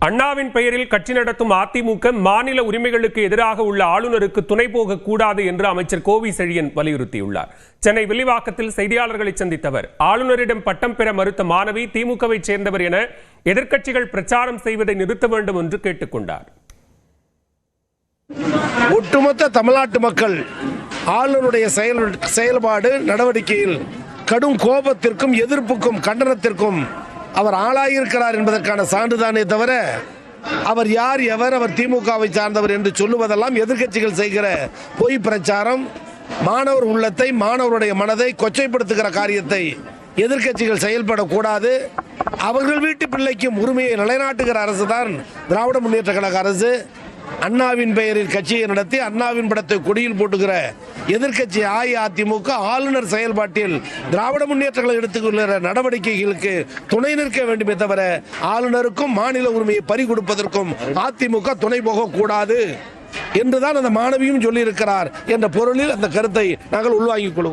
அண்ணாவின் பெயரில் கட்சி நடத்தும் அதிமுக மாநில உரிமைகளுக்கு எதிராக உள்ள ஆளுநருக்கு துணை போகக்கூடாது என்று அமைச்சர் கோவி செழியன் வலியுறுத்தியுள்ளார். சென்னை வில்லிவாக்கத்தில் செய்தியாளர்களை சந்தித்த அவர், ஆளுநரிடம் பட்டம் பெற மறுத்த மாணவி திமுகவை சேர்ந்தவர் என எதிர்க்கட்சிகள் பிரச்சாரம் செய்வதை நிறுத்த வேண்டும் என்று கேட்டுக்கொண்டார். ஒட்டுமொத்த தமிழ்நாட்டு மக்கள் ஆளுநருடைய செயல்பாடு நடவடிக்கையில் கடும் கோபத்திற்கும் எதிர்ப்புக்கும் கண்டனத்திற்கும் அவர் ஆளாயிருக்கிறார் என்பதற்கான சான்றுதானே தவிர அவர் யார் எவர், அவர் திமுகவை சார்ந்தவர் என்று சொல்லுவதெல்லாம் எதிர்க்கட்சிகள் செய்கிற பொய் பிரச்சாரம். மாணவர் உள்ளத்தை, மாணவருடைய மனதை கொச்சைப்படுத்துகிற காரியத்தை எதிர்க்கட்சிகள் செயல்படக்கூடாது. அவர்கள் வீட்டு பிள்ளைக்கும் உரிமையை நிலைநாட்டுகிற அரசு தான் திராவிட முன்னேற்ற கழக அரசு. அண்ணாவின் பெயரில் கட்சியை நடத்தி அண்ணாவின் படத்தை கொடியில் போட்டுகிற எதிர்க்கட்சி அஇஅதிமுக ஆளுநர் செயல்பாட்டில் திராவிட முன்னேற்றங்களை எடுத்துக்கொள்கிற நடவடிக்கைகளுக்கு துணை நிற்க வேண்டுமே தவிர ஆளுநருக்கும் மாநில உரிமையை பறி கொடுப்பதற்கும் அதிமுக துணை போகக்கூடாது என்றுதான் அந்த மாணவியும் சொல்லியிருக்கிறார் என்ற பொருளில் அந்த கருத்தை நாங்கள் உள்வாங்கிக் கொள்வோம்.